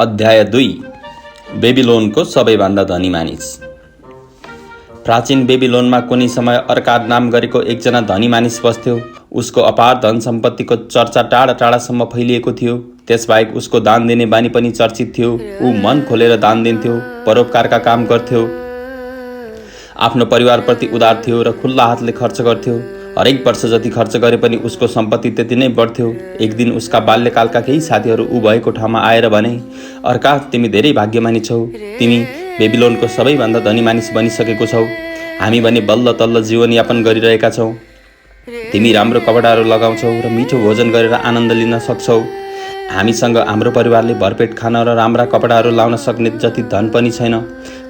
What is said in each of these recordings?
अध्याय 2 बेबिलोनको सबैभन्दा धनी मानिस। प्राचीन बेबिलोनमा कुनै समय अर्काद नाम गरेको एकजना धनी मानिस बस्थ्यो। उसको अपार धन सम्पत्तिको चर्चा टाढा टाढासम्म फैलिएको थियो। त्यसबाहेक उसको दान दिने बानी पनि चर्चित थियो। ऊ मन खोलेर दान दिन्थ्यो, परोपकारका काम गर्थ्यो, आफ्नो परिवारप्रति उदार थियो र खुल्ला हातले खर्च गर्थ्यो। हरेक वर्ष जति खर्च गरे पनि उसको सम्पत्ति त्यति नै बढ्थ्यो। एक दिन उसका बाल्यकालका केही साथीहरू ऊ भएको ठाउँमा आएर भने, अर्काद, तिमी धेरै भाग्यमानी छौ। तिमी बेबिलोनको सबैभन्दा धनी मानिस बनिसकेको छौ। हामी भने बल्ल तल्ल जीवनयापन गरिरहेका छौँ। तिमी राम्रो कपडाहरू लगाउँछौ र मिठो भोजन गरेर आनन्द लिन सक्छौ। हामीसँग हाम्रो परिवारले भरपेट खान र राम्रा कपडाहरू लाउन सक्ने जति धन पनि छैन।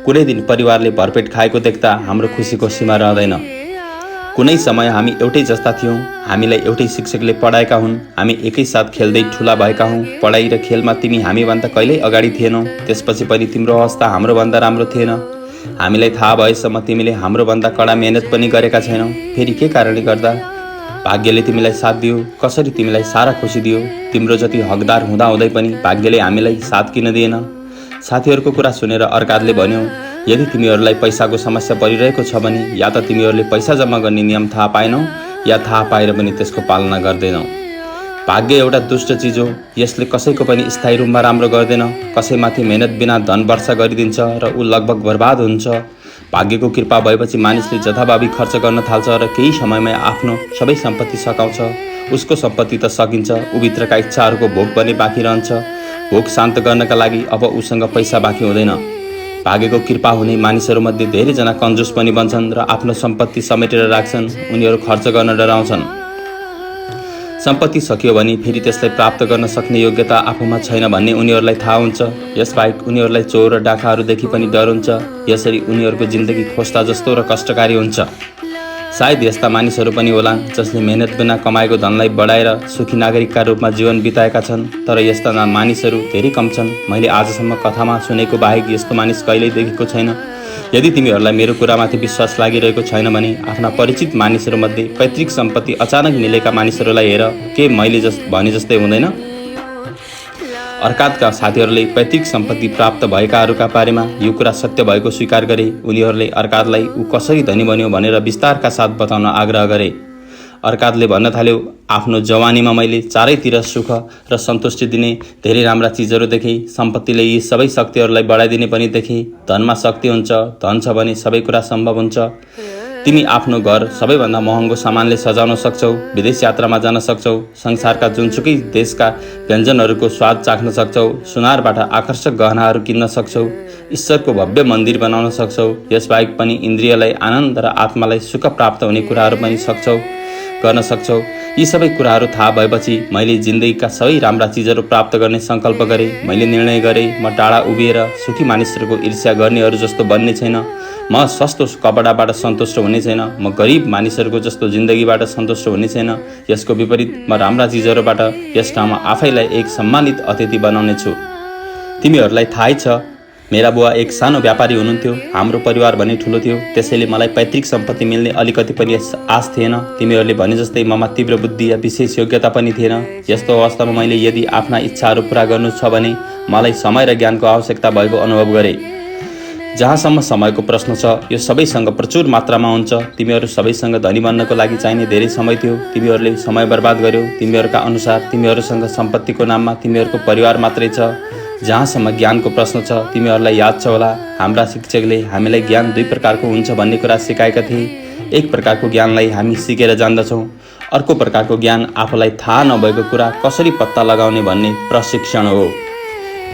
कुनै दिन परिवारले भरपेट खाएको देख्दा हाम्रो खुसीको सीमा रहँदैन। कुनै समय हामी एउटै जस्ता थियौँ। हामीलाई एउटै शिक्षकले पढाएका हुन्। हामी एकैसाथ खेल्दै ठुला भएका हौँ। पढाइ र खेलमा तिमी हामीभन्दा कहिल्यै अगाडि थिएनौ। त्यसपछि पनि तिम्रो अवस्था हाम्रोभन्दा राम्रो थिएन। हामीलाई थाहा भएसम्म तिमीले हाम्रोभन्दा कडा मेहनत पनि गरेका छैनौ। फेरि के कारणले गर्दा? भाग्यले तिमीलाई साथ दियो। कसरी तिमीलाई सारा खुसी दियो? तिम्रो जति हकदार हुँदाहुँदै पनि भाग्यले हामीलाई साथ किन दिएन? साथीहरूको कुरा सुनेर अर्कादले भन्यो, यदि तिमीहरूलाई पैसाको समस्या परिरहेको छ भने या त तिमीहरूले पैसा जम्मा गर्ने नियम थाहा पाएनौ या थाहा पाएर पनि त्यसको पालना गर्दैनौ। भाग्य एउटा दुष्ट चिज हो। यसले कसैको पनि स्थायी रूपमा राम्रो गर्दैन। कसैमाथि मेहनत बिना धन वर्षा गरिदिन्छ र ऊ लगभग बर्बाद हुन्छ। भाग्यको कृपा भएपछि मानिसले जथाभावी खर्च गर्न थाल्छ र केही समयमै आफ्नो सबै सम्पत्ति सकाउँछ। उसको सम्पत्ति त सकिन्छ, ऊभित्रका इच्छाहरूको भोग पनि बाँकी रहन्छ। भोग शान्त गर्नका लागि अब उसँग पैसा बाँकी हुँदैन। भाग्यको कृपा हुने मानिसहरूमध्ये धेरैजना कन्जुस पनि बन्छन् र आफ्नो सम्पत्ति समेटेर राख्छन्। उनीहरू खर्च गर्न डराउँछन्। सम्पत्ति सकियो भने फेरि त्यसलाई प्राप्त गर्न सक्ने योग्यता आफूमा छैन भन्ने उनीहरूलाई थाहा हुन्छ। यसबाहेक उनीहरूलाई चोर र डाकाहरूदेखि पनि डर हुन्छ। यसरी उनीहरूको जिन्दगी खोस्ता जस्तो र कष्टकारी हुन्छ। सायद यस्ता मानिसहरू पनि होलान् जसले मेहनत बिना कमाएको धनलाई बढाएर सुखी नागरिकका रूपमा जीवन बिताएका छन्। तर यस्ता मानिसहरू धेरै कम छन्। मैले आजसम्म कथामा सुनेको बाहेक यस्तो मानिस कहिल्यै देखेको छैन। यदि तिमीहरूलाई मेरो कुरामाथि विश्वास लागिरहेको छैन भने आफ्ना परिचित मानिसहरूमध्ये पैतृक सम्पत्ति अचानक मिलेका मानिसहरूलाई हेर। के मैले भने जस्तै हुँदैन? अर्कादका साथीहरूले पैतृक सम्पत्ति प्राप्त भएकाहरूका बारेमा यो कुरा सत्य भएको स्वीकार गरे। उनीहरूले अर्कादलाई ऊ कसरी धनी बन्यो भनेर विस्तारका साथ बताउन आग्रह गरे। अर्कादले भन्न थाल्यो, आफ्नो जवानीमा मैले चारैतिर सुख र सन्तुष्टि दिने धेरै राम्रा चिजहरू देखेँ। सम्पत्तिले यी सबै शक्तिहरूलाई बढाइदिने पनि देखेँ। धनमा शक्ति हुन्छ। धन छ भने सबै कुरा सम्भव हुन्छ। तिमी आफ्नो घर सबैभन्दा महँगो सामानले सजाउन सक्छौ। विदेश यात्रामा जान सक्छौ। संसारका जुनसुकै देशका व्यञ्जनहरूको स्वाद चाख्न सक्छौ। सुनारबाट आकर्षक गहनाहरू किन्न सक्छौ। ईश्वरको भव्य मन्दिर बनाउन सक्छौ। यसबाहेक पनि इन्द्रियलाई आनन्द र आत्मालाई सुख प्राप्त हुने कुराहरू पनि गर्न सक्छौ। यी सबै कुराहरू थाहा भएपछि मैले जिन्दगीका सबै राम्रा चिजहरू प्राप्त गर्ने सङ्कल्प गरेँ। मैले निर्णय गरेँ, म टाढा उभिएर सुखी मानिसहरूको ईर्ष्या गर्नेहरू जस्तो बन्ने छैन। म सस्तो कपडाबाट सन्तुष्ट हुने छैन। म गरिब मानिसहरूको जस्तो जिन्दगीबाट सन्तुष्ट हुने छैन। यसको विपरीत म राम्रा चिजहरूबाट यस ठाउँमा आफैलाई एक सम्मानित अतिथि बनाउने छु। तिमीहरूलाई थाहै छ, मेरा बुवा एक सानो व्यापारी हुनुहुन्थ्यो। हाम्रो परिवार भने ठुलो थियो। त्यसैले मलाई पैतृक सम्पत्ति मिल्ने अलिकति पनि आश थिएन। तिमीहरूले भने जस्तै ममा तीव्र बुद्धि या विशेष योग्यता पनि थिएन। यस्तो अवस्थामा मैले यदि आफ्ना इच्छाहरू पुरा गर्नु छ भने मलाई समय र ज्ञानको आवश्यकता भएको अनुभव गरेँ। जहाँसम्म समयको प्रश्न छ, यो सबैसँग प्रचुर मात्रामा हुन्छ। तिमीहरू सबैसँग धनी बन्नको लागि चाहिने धेरै समय थियो। तिमीहरूले समय बर्बाद गर्यौ। तिमीहरूका अनुसार तिमीहरूसँग सम्पत्तिको नाममा तिमीहरूको परिवार मात्रै छ। जहाँसम्म ज्ञानको प्रश्न छ, तिमीहरूलाई याद छ होला, हाम्रा शिक्षकले हामीलाई ज्ञान दुई प्रकारको हुन्छ भन्ने कुरा सिकाएका थिए। एक प्रकारको ज्ञानलाई हामी सिकेर जान्दछौँ। अर्को प्रकारको ज्ञान आफूलाई थाहा नभएको कुरा कसरी पत्ता लगाउने भन्ने प्रशिक्षण हो।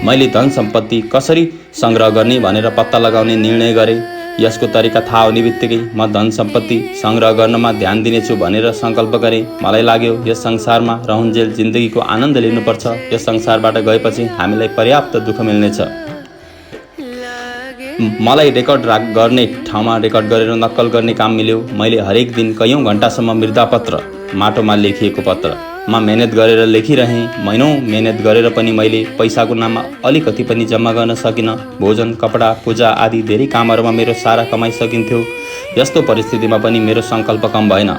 मैले धन सम्पत्ति कसरी सङ्ग्रह गर्ने भनेर पत्ता लगाउने निर्णय गरेँ। यसको तरिका थाहा हुने बित्तिकै म धन सम्पत्ति सङ्ग्रह गर्नमा ध्यान दिनेछु भनेर सङ्कल्प गरेँ। मलाई लाग्यो यस संसारमा रहुन्जेल जिन्दगीको आनन्द लिनुपर्छ। यस संसारबाट गएपछि हामीलाई पर्याप्त दुःख मिल्नेछ। मलाई रेकर्ड गर्ने ठाउँमा रेकर्ड गरेर नक्कल गर्ने काम मिल्यो। मैले हरेक दिन कैयौँ घन्टासम्म मृदापत्र, माटोमा लेखिएको पत्रमा मेहनत गरेर लेखिरहेँ। महिनौँ मेहनत गरेर पनि मैले पैसाको नाममा अलिकति पनि जम्मा गर्न सकिनँ। भोजन, कपडा, पूजा आदि धेरै कामहरूमा मेरो सारा कमाइ सकिन्थ्यो। यस्तो परिस्थितिमा पनि मेरो सङ्कल्प कम भएन।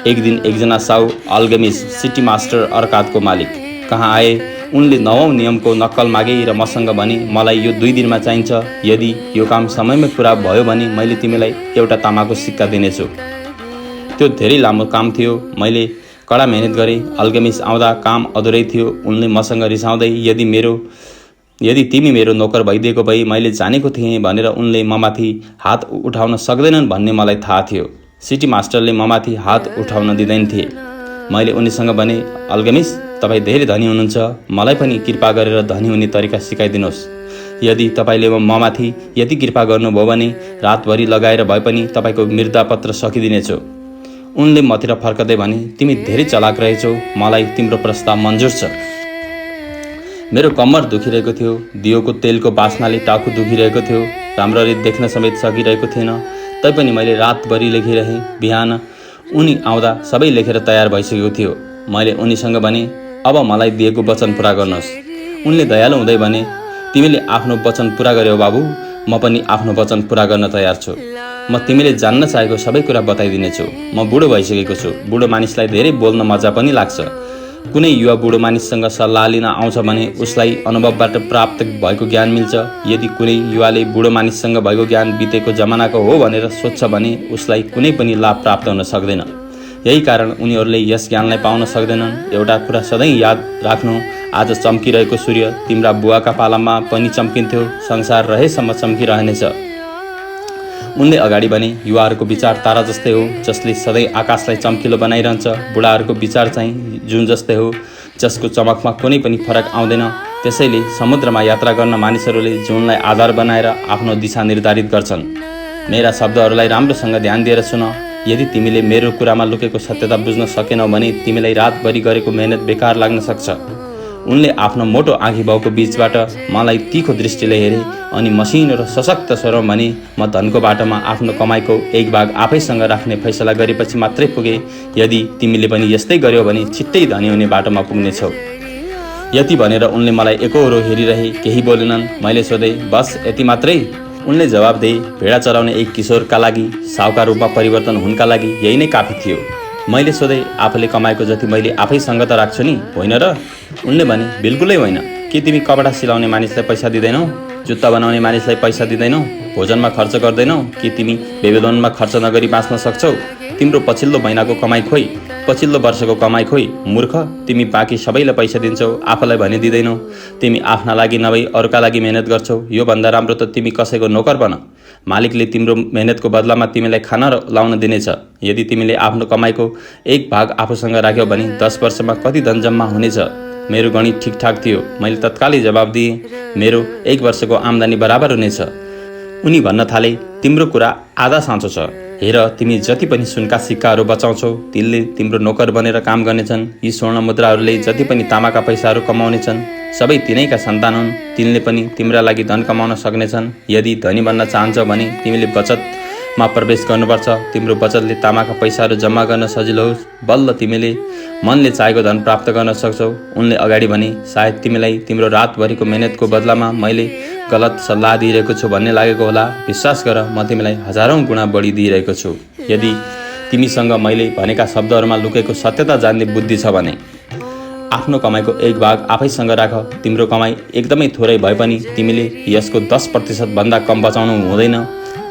एक दिन एकजना साउ अल्गेमिस्ट, सिटी मास्टर अर्कादको मालिक कहाँ आए। उनले 9औं नियमको नक्कल मागे र मसँग भने, मलाई यो 2 दिनमा चाहिन्छ। यदि यो काम समयमै पुरा भयो भने मैले तिमीलाई एउटा तामाको सिक्का दिनेछु। त्यो धेरै लामो काम थियो। मैले कडा मेहनत गरेँ। अल्केमिस्ट आउँदा काम अधुरै थियो। उनले मसँग रिसाउँदै, यदि तिमी मेरो नोकर भइदिएको भए मैले जानेको थिएँ भनेर उनले ममाथि हात उठाउन सक्दैनन् भन्ने मलाई थाहा थियो। सिटी मास्टरले ममाथि हात उठाउन दिँदैन थिए। मैले उनीसँग भने, अल्केमिस्ट, तपाईँ धेरै धनी हुनुहुन्छ। मलाई पनि कृपा गरेर धनी हुने तरिका सिकाइदिनुहोस्। यदि तपाईँले ममाथि यति कृपा गर्नुभयो भने रातभरि लगाएर भए पनि तपाईँको मृत्युपत्र सकिदिनेछु। उनले मतिर फर्कदै भने, तिमी धेरै चलाक रहेछौ। मलाई तिम्रो प्रस्ताव मन्जुर छ। मेरो कम्मर दुखिरहेको थियो। दियोको तेलको बास्नाले टाउको दुखिरहेको थियो। राम्ररी देख्न समेत सकिरहेको थिएन। तैपनि मैले रातभरि लेखिरहेँ। बिहान उनी आउँदा सबै लेखेर तयार भइसकेको थियो। मैले उनीसँग भने, अब मलाई दिएको वचन पुरा गर्नुहोस्। उनले दयालु हुँदै भने, तिमीले आफ्नो वचन पुरा गर्यौ बाबु। म पनि आफ्नो वचन पुरा गर्न तयार छु। म तिमीले जान्न चाहेको सबै कुरा बताइदिनेछु। म बुढो भइसकेको छु। बुढो मानिसलाई धेरै बोल्न मजा पनि लाग्छ। कुनै युवा बुढो मानिससँग सल्लाह लिन आउँछ भने उसलाई अनुभवबाट प्राप्त भएको ज्ञान मिल्छ। यदि कुनै युवाले बुढो मानिससँग भएको ज्ञान बितेको जमानाको हो भनेर सोच्छ भने उसलाई कुनै पनि लाभ प्राप्त हुन सक्दैन। यही कारण उनीहरूले यस ज्ञानलाई पाउन सक्दैनन्। एउटा कुरा सधैँ याद राख्नु, आज चम्किरहेको सूर्य तिम्रा बुवाका पालामा पनि चम्किन्थ्यो। संसार रहेसम्म चम्किरहनेछ। उनले अगाडि भने, युवाहरूको विचार तारा जस्तै हो, जसले सधैँ आकाशलाई चम्किलो बनाइरहन्छ। बुढाहरूको विचार चाहिँ जुन जस्तै हो, जसको चमकमा कुनै पनि फरक आउँदैन। त्यसैले समुद्रमा यात्रा गर्न मानिसहरूले जुनलाई आधार बनाएर आफ्नो दिशा निर्धारित गर्छन्। मेरा शब्दहरूलाई राम्रोसँग ध्यान दिएर सुन। यदि तिमीले मेरो कुरामा लुकेको सत्यता बुझ्न सकेनौ भने तिमीलाई रातभरि गरेको मेहनत बेकार लाग्न सक्छ। उनले आफ्नो मोटो आँखी भाउको बीचबाट मलाई तीखो दृष्टिले हेरे अनि मसिनो र सशक्त स्वरमा भने, म धनको बाटोमा आफ्नो कमाइको एक भाग आफैसँग राख्ने फैसला गरेपछि मात्रै पुगे। यदि तिमीले पनि यस्तै गर्यौ भने छिट्टै धनी हुने बाटोमा पुग्नेछौ। यति भनेर उनले मलाई एकहोरो हेरिरहे, केही बोलेनन्। मैले सोधेँ, बस यति मात्रै? उनले जवाब दिए, भेडा चराउने एक किशोरका लागि साहुका रूपमा परिवर्तन हुनका लागि यही नै काफी थियो। मैले सोधेँ, आफूले कमाएको जति मैले आफैसँग त राख्छु नि, होइन र? उनले भने, बिल्कुलै होइन। के तिमी कपडा सिलाउने मानिसलाई पैसा दिँदैनौ? जुत्ता बनाउने मानिसलाई पैसा दिँदैनौ? भोजनमा खर्च गर्दैनौ? कि तिमी बेबीलोनमा खर्च नगरी बाँच्न सक्छौ? तिम्रो पछिल्लो महिनाको कमाइ खोइ, पछिल्लो वर्षको कमाइ खोइ। मूर्ख, तिमी बाँकी सबैलाई पैसा दिन्छौ, आफूलाई भने दिँदैनौ। तिमी आफ्ना लागि नभई अरूका लागि मेहनत गर्छौ। यो भन्दा राम्रो त तिमी कसैको नोकर बन। मालिकले तिम्रो मेहनतको बदलामा तिमीलाई खाना लाउन दिनेछ। यदि तिमीले आफ्नो कमाइको एक भाग आफूसँग राख्यौ भने 10 वर्षमा कति धन जम्मा हुनेछ? मेरो गणित ठिकठाक थियो। मैले तत्कालै जवाब दिएँ, मेरो 1 वर्षको आम्दानी बराबर हुनेछ। उनी भन्न थाले, तिम्रो कुरा आधा साँचो छ। हेर, तिमी जति पनि सुनका सिक्काहरू बचाउँछौ तिनले तिम्रो नोकर बनेर काम गर्नेछन्। यी स्वर्ण मुद्राहरूले जति पनि तामाका पैसाहरू कमाउनेछन् सबै तिनैका सन्तान हुन्। तिनले पनि तिम्रा लागि धन कमाउन सक्नेछन्। यदि धनी बन्न चाहन्छौ भने तिमीले बचतमा प्रवेश गर्नुपर्छ। तिम्रो बचतले तामाका पैसाहरू जम्मा गर्न सजिलो होस्। बल्ल तिमीले मनले चाहेको धन प्राप्त गर्न सक्छौ। उनले अगाडि भने, सायद तिमीलाई तिम्रो रातभरिको मेहनतको बदलामा मैले गलत सल्लाह दिइरहेको छु भन्ने लागेको होला। विश्वास गर, म तिमीलाई हजारौं गुणा बढी दिइरहेको छु। यदि तिमीसँग मैले भनेका शब्दहरूमा लुकेको सत्यता जान्ने बुद्धि छ भने आफ्नो कमाइको एक भाग आफैसँग राख। तिम्रो कमाइ एकदमै थोरै भए पनि तिमीले यसको 10% भन्दा कम बचाउनु हुँदैन।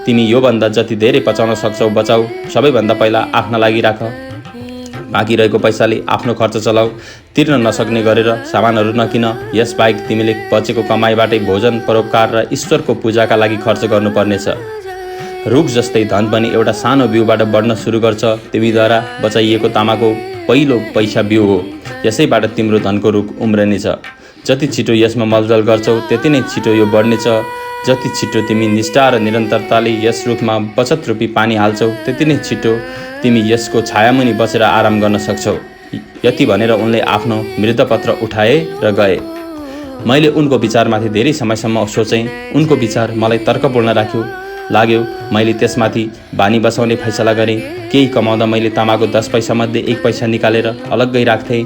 तिमी योभन्दा जति धेरै बचाउन सक्छौ बचाऊ। सबैभन्दा पहिला आफ्ना लागि राख। बाँकी रहेको पैसाले आफ्नो खर्च चलाऊ। तिर्न नसक्ने गरेर सामानहरू नकिन। यसबाहेक तिमीले बचेको कमाइबाटै भोजन, परोपकार र ईश्वरको पूजाका लागि खर्च गर्नुपर्नेछ। रुख जस्तै धन पनि एउटा सानो बिउबाट बढ्न सुरु गर्छ। तिमीद्वारा बचाइएको तामाको पहिलो पैसा बिउ हो। यसैबाट तिम्रो धनको रुख उम्रनेछ। जति छिटो यसमा मलजल गर्छौ त्यति नै छिटो यो बढ्नेछ। जति छिटो तिमी निष्ठा र निरन्तरताले यस रुखमा बचत रूपी पानी हाल्छौ त्यति नै छिटो तिमी यसको छायामुनि बसेर आराम गर्न सक्छौ। यति भनेर उनले आफ्नो मृतपत्र उठाए र गए। मैले उनको विचारमाथि धेरै समयसम्म सोचेँ। उनको विचार मलाई तर्कपूर्ण लाग्यो। मैले त्यसमाथि बानी बसाउने फैसला गरेँ। केही कमाउँदा मैले तामाको 10 पैसामध्ये 1 पैसा निकालेर अलग्गै राख्थेँ।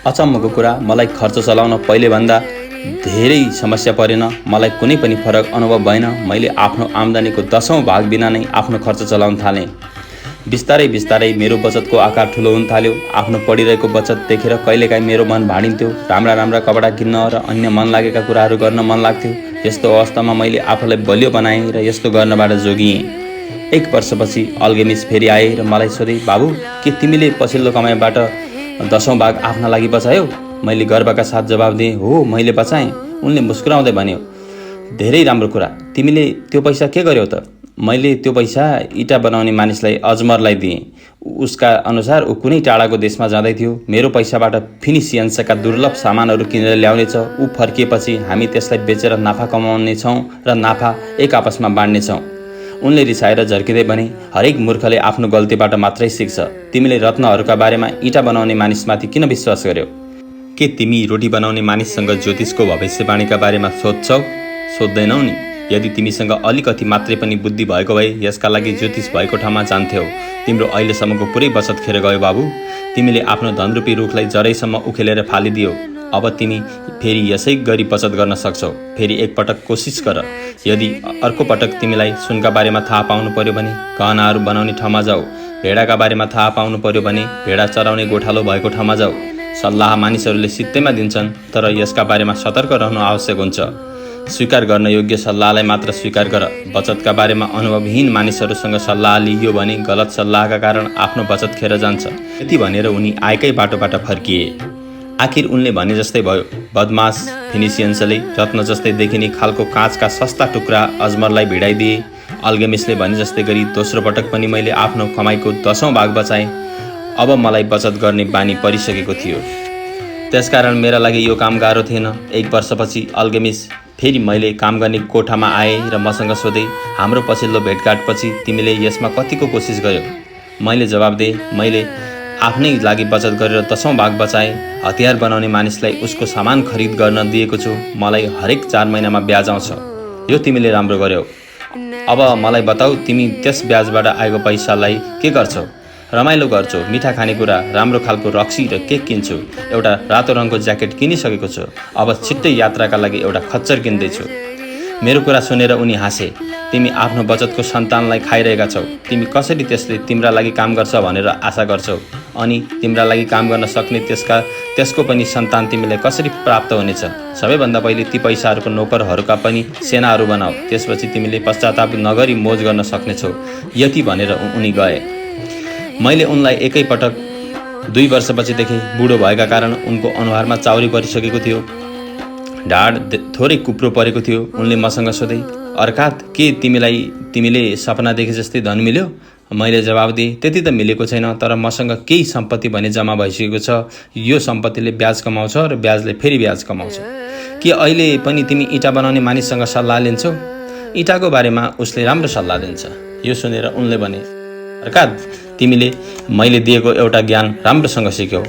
अचम्मको कुरा, मलाई खर्च चलाउन पहिलेभन्दा धेरै समस्या परेन। मलाई कुनै पनि फरक अनुभव भएन। मैले आफ्नो आम्दानीको 10औं भाग बिना नै आफ्नो खर्च चलाउन थालेँ। बिस्तारै बिस्तारै मेरो बचतको आकार ठुलो हुन थाल्यो। आफ्नो पढिरहेको बचत देखेर कहिलेकाहीँ मेरो मन भाडिन्थ्यो। राम्रा राम्रा कपडा किन्न र अन्य मन लागेका कुराहरू गर्न मन लाग्थ्यो। यस्तो अवस्थामा मैले आफूलाई बलियो बनाएँ र यस्तो गर्नबाट जोगिएँ। 1 वर्षपछि अल्गेमिस फेरि आए र मलाई सोधे, बाबु के तिमीले पछिल्लो कमाइबाट 10औं भाग आफ्ना लागि बचायौ? मैले गर्वका साथ जवाब दिएँ, हो मैले बचाएँ। उनले मुस्कुराउँदै भन्यो, धेरै राम्रो कुरा, तिमीले त्यो पैसा के गर्यौ त? मैले त्यो पैसा इँटा बनाउने मानिसलाई अजमरलाई दिएँ। उसका अनुसार ऊ कुनै टाढाको देशमा जाँदै थियो। मेरो पैसाबाट फिनिसियन्सका दुर्लभ सामानहरू किनेर ल्याउनेछ। ऊ फर्किएपछि हामी त्यसलाई बेचेर नाफा कमाउनेछौँ र नाफा एक आपसमा बाँड्नेछौँ। उनले रिसाएर झर्किँदै भने, हरेक मूर्खले आफ्नो गल्तीबाट मात्रै सिक्छ। तिमीले रत्नहरूका बारेमा इँटा बनाउने मानिसमाथि किन विश्वास गर्यौ? के तिमी रोटी बनाउने मानिससँग ज्योतिषको भविष्यवाणीका बारेमा सोध्छौ? सोध्दैनौ नि। यदि तिमीसँग अलिकति मात्रै पनि बुद्धि भएको भए यसका लागि ज्योतिष भएको ठाउँमा जान्थ्यौ। तिम्रो अहिलेसम्मको पुरै बचत खेर गयो बाबु। तिमीले आफ्नो धनरूपी रुखलाई जरैसम्म उखेलेर फालिदियौ। अब तिमी फेरि यसै गरी बचत गर्न सक्छौ। फेरि एकपटक कोसिस गर। यदि अर्को पटक तिमीलाई सुनका बारेमा थाहा पाउनु पर्यो भने गहनाहरू बनाउने ठाउँमा जाऊ। भेडाका बारेमा थाहा पाउनु पर्यो भने भेडा चराउने गोठालो भएको ठाउँमा जाऊ। सल्लाह मानिसहरूले सित्तैमा दिन्छन्, तर यसका बारेमा सतर्क रहनु आवश्यक हुन्छ। स्वीकार गर्न योग्य सल्लाहलाई मात्र स्वीकार गर। बचतका बारेमा अनुभवहीन मानिसहरूसँग सल्लाह लिइयो भने गलत सल्लाहका कारण आफ्नो बचत खेर जान्छ। यति भनेर उनी आएकै बाटोबाट फर्किए। आखिर उनले भने जस्तै भयो। बदमास फिनिसियन्सले रत्न जस्तै देखिने खालको काँचका सस्ता टुक्रा अजमरलाई भिडाइदिए। अल्गेमिसले भने जस्तै गरी दोस्रो पटक पनि मैले आफ्नो कमाइको 10औं भाग बचाएँ। अब मलाई बचत गर्ने बानी परिसकेको थियो। त्यसकारण मेरा लागि यो काम गाह्रो थिएन। 1 वर्षपछि अल्गेमिस फेरि मैले काम गर्ने कोठामा आए र मसँग सोधे, हाम्रो पछिल्लो भेटघाटपछि तिमीले यसमा कतिको कोसिस गर्यौ? मैले जवाब दिएँ, मैले आफ्नै लागि बचत गरेर 10औं भाग बचाएँ। हतियार बनाउने मानिसलाई उसको सामान खरिद गर्न दिएको छु। मलाई हरेक 4 महिनामा ब्याज आउँछ। यो तिमीले राम्रो गर्यौ। अब मलाई बताऊ, तिमी त्यस ब्याजबाट आएको पैसालाई के गर्छौ? रमाइलो गर्छु, मिठा खानेकुरा, राम्रो खालको रक्सी र केक किन्छु। एउटा रातो रङको ज्याकेट किनिसकेको छु। अब छिट्टै यात्राका लागि एउटा खच्चर किन्दैछु। मेरो कुरा सुनेर उनी हाँसे। तिमी आफ्नो बचतको सन्तानलाई खाइरहेका छौ। तिमी कसरी त्यसले तिम्रा लागि काम गर्छ भनेर आशा गर्छौ? अनि तिम्रा लागि काम गर्न सक्ने त्यसको पनि सन्तान तिमीलाई कसरी प्राप्त हुनेछ? सबैभन्दा पहिले ती पैसाहरूको नोकरहरूका पनि सेनाहरू बनाऊ। त्यसपछि तिमीले पश्चाताप नगरी मोज गर्न सक्नेछौ। यति भनेर उनी गए। मैले उनलाई एकैपटक 2 वर्षपछि देखेँ। बुढो भएका कारण उनको अनुहारमा चाउरी परिसकेको थियो। ढाड थोरै कुप्रो परेको थियो। उनले मसँग सोधे, अर्कात के तिमीले सपना देखे जस्तै धन मिल्यो? मैले जवाब दिएँ, त्यति त मिलेको छैन, तर मसँग केही सम्पत्ति भने जम्मा भइसकेको छ। यो सम्पत्तिले ब्याज कमाउँछ र ब्याजले फेरि ब्याज कमाउँछ। के अहिले पनि तिमी इँटा बनाउने मानिससँग सल्लाह लिन्छौ? इँटाको बारेमा उसले राम्रो सल्लाह दिन्छ। यो सुनेर उनले भने, अर्कात तिमीले मैले दिएको एउटा ज्ञान राम्रोसँग सिक्यौ।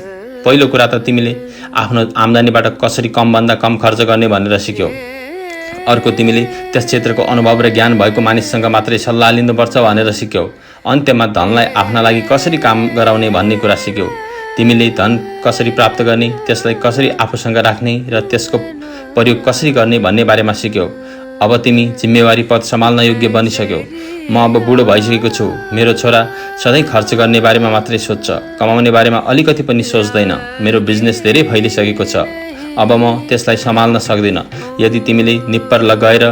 पहिलो कुरा त तिमीले आफ्नो आम्दानीबाट कसरी कमभन्दा कम खर्च गर्ने भनेर सिक्यौ। अर्को, तिमीले त्यस क्षेत्रको अनुभव र ज्ञान भएको मानिससँग मात्रै सल्लाह लिनुपर्छ भनेर सिक्यौ। अन्त्यमा धनलाई आफ्ना लागि कसरी काम गराउने भन्ने कुरा सिक्यौ। तिमीले धन कसरी प्राप्त गर्ने, त्यसलाई कसरी आफूसँग राख्ने र त्यसको प्रयोग कसरी गर्ने भन्ने बारेमा सिक्यौ। अब तिमी जिम्मेवारी पद सम्हाल्न योग्य बनिसक्यौ। म अब बुढो भइसकेको छु। मेरो छोरा सधैँ खर्च गर्ने बारेमा मात्रै सोच्छ, कमाउने बारेमा अलिकति पनि सोच्दैन। मेरो बिजनेस धेरै फैलिसकेको छ। अब म त्यसलाई सम्हाल्न सक्दिनँ। यदि तिमीले निप्पर गएर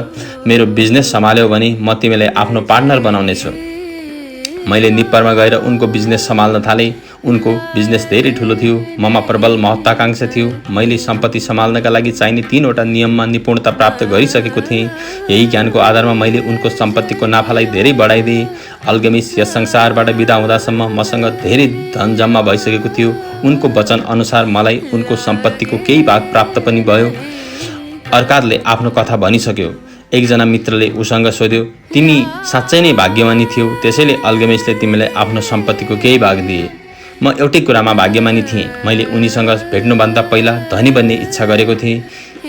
मेरो बिजनेस सम्हाल्यौ भने म तिमीलाई आफ्नो पार्टनर बनाउनेछु। मैले निप्परमा गएर उनको बिजनेस सम्हाल्न थालेँ। उनको बिजनेस धेरै ठुलो थियो। ममा प्रबल महत्त्वाकांक्षा थियो। मैले सम्पत्ति सम्हाल्नका लागि चाहिने 3वटा नियममा निपुणता प्राप्त गरिसकेको थिएँ। यही ज्ञानको आधारमा मैले उनको सम्पत्तिको नाफालाई धेरै बढाइदिएँ। अल्गेमिस यस संसारबाट बिदा हुँदासम्म मसँग धेरै धन जम्मा भइसकेको थियो। उनको वचन अनुसार मलाई उनको सम्पत्तिको केही भाग प्राप्त पनि भयो। अर्काले आफ्नो कथा भनिसक्यो। एकजना मित्रले उसँग सोध्यो, तिमी साँच्चै नै भाग्यमानी थियौ, त्यसैले अल्गेमिसले तिमीलाई आफ्नो सम्पत्तिको केही भाग दिए। म एउटै कुरामा भाग्यमानी थिएँ। मैले उनीसँग भेट्नुभन्दा पहिला धनी बन्ने इच्छा गरेको थिएँ।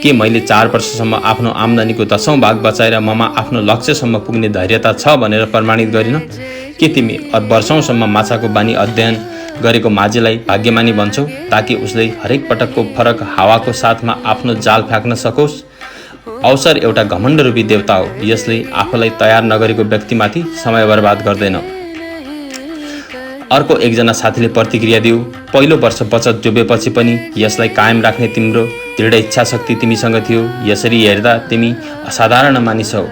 के मैले 4 वर्षसम्म आफ्नो आम्दानीको 10औं भाग बचाएर ममा आफ्नो लक्ष्यसम्म पुग्ने धैर्यता छ भनेर प्रमाणित गरिन? के तिमी वर्षौंसम्म माछाको बानी अध्ययन गरेको माझीलाई भाग्यमानी भन्छौ ताकि उसले हरेक पटकको फरक हावाको साथमा आफ्नो जाल फ्याँक्न सकोस्? अवसर एउटा घमण्ड रूपी देवता हो। यसले आफूलाई तयार नगरेको व्यक्तिमाथि समय बर्बाद गर्दैन। अर्को एकजना साथीले प्रतिक्रिया दियो, पहिलो वर्ष बचत डुबेपछि पनि यसलाई कायम राख्ने तिम्रो दृढ इच्छा शक्ति तिमीसँग थियो। यसरी हेर्दा तिमी असाधारण मानिस हौ।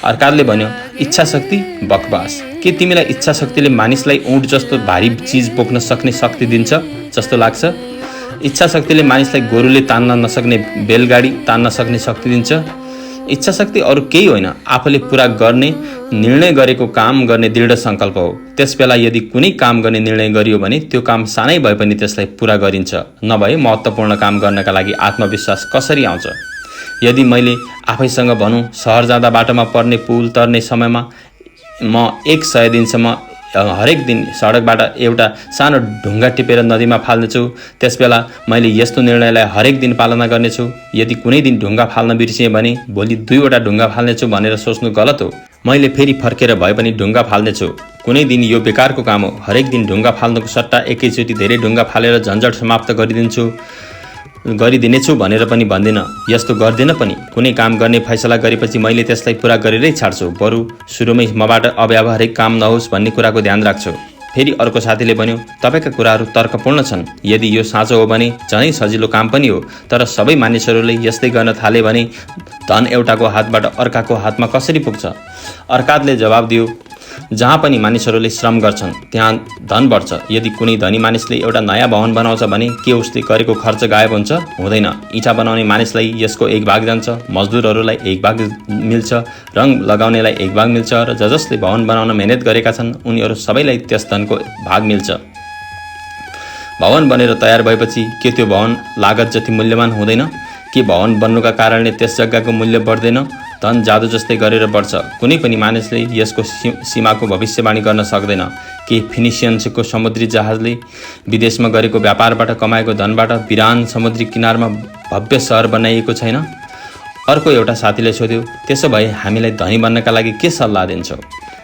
अर्काले भन्यो, इच्छा शक्ति? बकवास। के तिमीलाई इच्छा शक्तिले मानिसलाई ऊँट जस्तो भारी चिज बोक्न सक्ने शक्ति दिन्छ जस्तो लाग्छ? इच्छा शक्तिले मानिसलाई गोरुले तान्न नसक्ने बेलगाडी तान्न सक्ने शक्ति दिन्छ। इच्छा शक्ति अरू केही होइन, आफूले पुरा गर्ने निर्णय गरेको काम गर्ने दृढ सङ्कल्प हो। त्यसबेला यदि कुनै काम गर्ने निर्णय गरियो भने त्यो काम सानै भए पनि त्यसलाई पुरा गरिन्छ। नभए महत्त्वपूर्ण काम गर्नका लागि आत्मविश्वास कसरी आउँछ? यदि मैले आफैसँग भनौँ, सहर जाँदा बाटोमा पर्ने पुल तर्ने समयमा म 100 दिनसम्म हरेक दिन सडकबाट एउटा सानो ढुङ्गा टिपेर नदीमा फाल्नेछु, त्यसबेला मैले यस्तो निर्णयलाई हरेक दिन पालना गर्नेछु। यदि कुनै दिन ढुङ्गा फाल्न बिर्सिएँ भने भोलि 2वटा ढुङ्गा फाल्नेछु भनेर सोच्नु गलत हो। मैले फेरि फर्केर भए पनि ढुङ्गा फाल्नेछु। कुनै दिन यो बेकारको काम हो। हरेक दिन ढुङ्गा फाल्नुको सट्टा एकैचोटि धेरै ढुङ्गा फालेर झन्झट समाप्त गरिदिनेछु भनेर पनि भन्दिनँ। यस्तो गर्दिनँ पनि। कुनै काम गर्ने फैसला गरेपछि मैले त्यसलाई पुरा गरेरै छाड्छु। बरु सुरुमै मबाट अव्यावहारिक काम नहोस् भन्ने कुराको ध्यान राख्छु। फेरि अर्को साथीले भन्यो, तपाईँका कुराहरू तर्कपूर्ण छन्। यदि यो साँचो हो भने झनै सजिलो काम पनि हो। तर सबै मानिसहरूले यस्तै गर्न थाले भने धन एउटाको हातबाट अर्काको हातमा कसरी पुग्छ? अर्काले जवाब दियो, जहाँ पनि मानिसहरूले श्रम गर्छन् त्यहाँ धन बढ्छ। यदि कुनै धनी मानिसले एउटा नयाँ भवन बनाउँछ भने के उसले गरेको खर्च गायब हुन्छ? हुँदैन। इँटा बनाउने मानिसलाई यसको 1 भाग जान्छ, मजदुरहरूलाई 1 भाग मिल्छ, रङ लगाउनेलाई 1 भाग मिल्छ र जसले भवन बनाउन मेहनत गरेका छन् उनीहरू सबैलाई त्यस धनको भाग मिल्छ। भवन बनेर तयार भएपछि के त्यो भवन लागत जति मूल्यवान हुँदैन? के भवन बन्नुका कारणले त्यस जग्गाको मूल्य बढ्दैन? धन जादु जस्तै गरेर बढ्छ। कुनै पनि मानिसले यसको सीमाको भविष्यवाणी गर्न सक्दैन। के फिनिसियन्सको समुद्री जहाजले विदेशमा गरेको व्यापारबाट कमाएको धनबाट बिरान समुद्री किनारमा भव्य सहर बनाइएको छैन? अर्को एउटा साथीले सोध्यो, त्यसो भए हामीलाई धनी बन्नका लागि के सल्लाह दिन्छौ?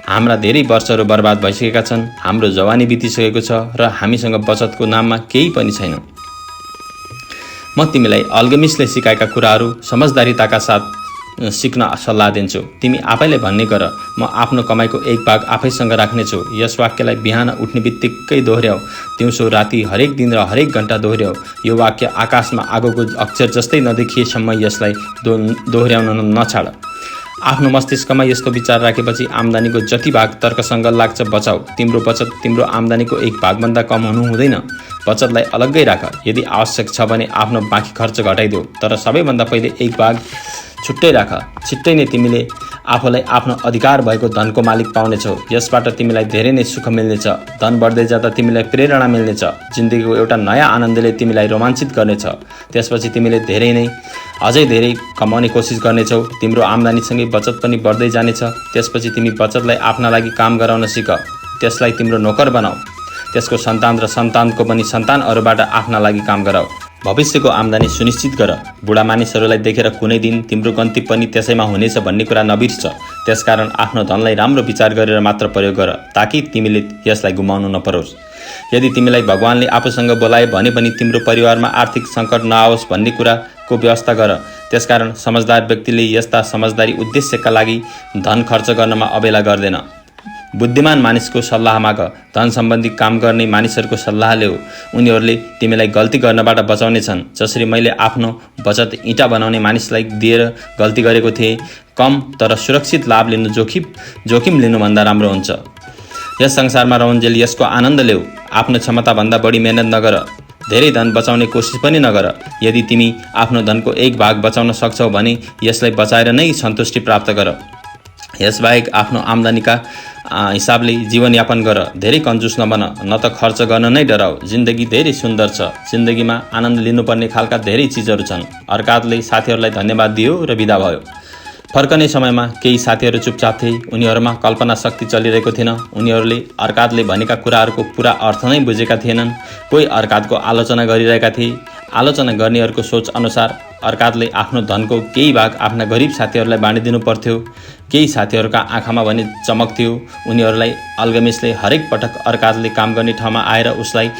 हाम्रा धेरै वर्षहरू बर्बाद भइसकेका छन्। हाम्रो जवानी बितिसकेको छ र हामीसँग बचतको नाममा केही पनि छैन। म तिमीलाई अल्केमिस्टले सिकाएका कुराहरू समझदारीताका साथ सिक्न सल्लाह दिन्छु। तिमी आफैले भन्ने गर, म आफ्नो कमाइको 1 भाग आफैसँग राख्नेछु। यस वाक्यलाई बिहान उठ्ने बित्तिकै दोहोऱ्याऊ, दिउँसो राति हरेक दिन र हरेक घन्टा दोहोऱ्याऊ। यो वाक्य आकाशमा आगोको अक्षर जस्तै नदेखिएसम्म यसलाई दोहोऱ्याउन नछाड। आफ्नो मस्तिष्कमा यस्तो विचार राखेपछि आम्दानीको जति भाग तर्कसङ्गत लाग्छ बचाऊ। तिम्रो बचत तिम्रो आम्दानीको 1 भागभन्दा कम हुनु हुँदैन। बचतलाई अलग्गै राख। यदि आवश्यक छ भने आफ्नो बाँकी खर्च घटाइदेऊ, तर सबैभन्दा पहिले 1 भाग छुट्टै राख। छिट्टै नै तिमीले आफूलाई आफ्नो अधिकार भएको धनको मालिक पाउनेछौ। यसबाट तिमीलाई धेरै नै सुख मिल्नेछ। धन बढ्दै जाँदा तिमीलाई प्रेरणा मिल्नेछ। जिन्दगीको एउटा नयाँ आनन्दले तिमीलाई रोमाञ्चित गर्नेछ। त्यसपछि तिमीले अझै धेरै कमाउने कोसिस गर्नेछौ। तिम्रो आम्दानीसँगै बचत पनि बढ्दै जानेछ। त्यसपछि तिमी बचतलाई आफ्ना लागि काम गराउन सिक। त्यसलाई तिम्रो नोकर बनाऊ। त्यसको सन्तान र सन्तानको पनि सन्तानहरूबाट आफ्ना लागि काम गराऊ। भविष्यको आम्दानी सुनिश्चित गर। बुढा मानिसहरूलाई देखेर कुनै दिन तिम्रो गन्ती पनि त्यसैमा हुनेछ भन्ने कुरा नबिर्स। त्यसकारण आफ्नो धनलाई राम्रो विचार गरेर मात्र प्रयोग गर, ताकि तिमीले यसलाई गुमाउनु नपरोस्। यदि तिमीलाई भगवानले आफूसँग बोलाए भने पनि तिम्रो परिवारमा आर्थिक सङ्कट नआओस् भन्ने कुराको व्यवस्था गर। त्यसकारण समझदार व्यक्तिले यस्ता समझदारी उद्देश्यका लागि धन खर्च गर्नमा अबेला गर्दैन। बुद्धिमान मानिसको सल्लाह माग। धन सम्बन्धी काम गर्ने मानिसहरूको सल्लाह लेऊ। उनीहरूले तिमीलाई गल्ती गर्नबाट बचाउनेछन्। जसरी मैले आफ्नो बचत इँटा बनाउने मानिसलाई दिएर गल्ती गरेको थिएँ। कम तर सुरक्षित लाभ लिनु जोखिम लिनुभन्दा राम्रो हुन्छ। यस संसारमा रहन्जेल यसको आनन्द लेऊ। आफ्नो क्षमताभन्दा बढी मेहनत नगर। धेरै धन बचाउने कोसिस पनि नगर। यदि तिमी आफ्नो धनको 1 भाग बचाउन सक्छौ भने यसलाई बचाएर नै सन्तुष्टि प्राप्त गर। यसबाहेक आफ्नो आम्दानीका हिसाबले जीवनयापन गर। धेरै कन्जुस नबन, न त खर्च गर्न नै डराऊ। जिन्दगी धेरै सुन्दर छ। जिन्दगीमा आनन्द लिनुपर्ने खालका धेरै चिजहरू छन्। अर्काले साथीहरूलाई धन्यवाद दियो र बिदा भयो। फर्कने समयमा केही साथीहरू चुपचाप थिए। उनीहरूमा कल्पना शक्ति चलिरहेको थिएन। उनीहरूले अर्काले भनेका कुराहरूको पुरा अर्थ नै बुझेका थिएनन्। कोही अर्काको आलोचना गरिरहेका थिए। आलोचना गर्नेहरूको सोच अनुसार अर्काले आफ्नो धनको केही भाग आफ्ना गरिब साथीहरूलाई बाँडिदिनु पर्थ्यो। केही साथीहरूका आँखामा भने चमक थियो। उनीहरूलाई अल्केमिस्टले हरेक पटक अर्काले काम गर्ने ठाउँमा आएर उसलाई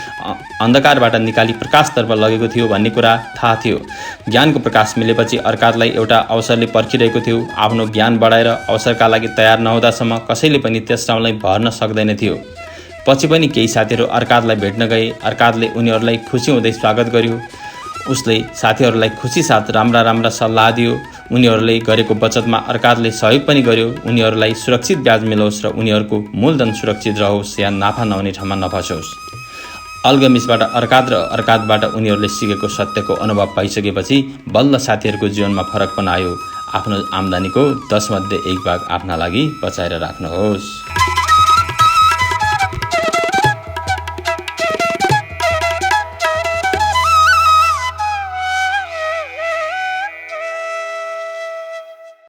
अन्धकारबाट निकाली प्रकाशतर्फ लगेको थियो भन्ने कुरा थाहा थियो। ज्ञानको प्रकाश मिलेपछि अर्कालाई एउटा अवसरले पर्खिरहेको थियो। आफ्नो ज्ञान बढाएर अवसरका लागि तयार नहुँदासम्म कसैले पनि त्यस ठाउँलाई भर्न सक्दैन थियो। पछि पनि केही साथीहरू अर्कादलाई भेट्न गए। अर्कादले उनीहरूलाई खुसी हुँदै स्वागत गर्यो। उसले साथीहरूलाई खुसी साथ राम्रा सल्लाह दियो। उनीहरूले गरेको बचतमा अर्कादले सहयोग पनि गर्यो। उनीहरूलाई सुरक्षित ब्याज मिलोस् र उनीहरूको मूलधन सुरक्षित रहोस् या नाफा नहुने ठाउँमा नफसोस्। अल्गमिसबाट अर्काद र अर्कादबाट उनीहरूले सिकेको सत्यको अनुभव पाइसकेपछि बल्ल साथीहरूको जीवनमा फरक पनि आयो। आफ्नो आम्दानीको 10 मध्ये 1 भाग आफ्ना लागि बचाएर राख्नुहोस्।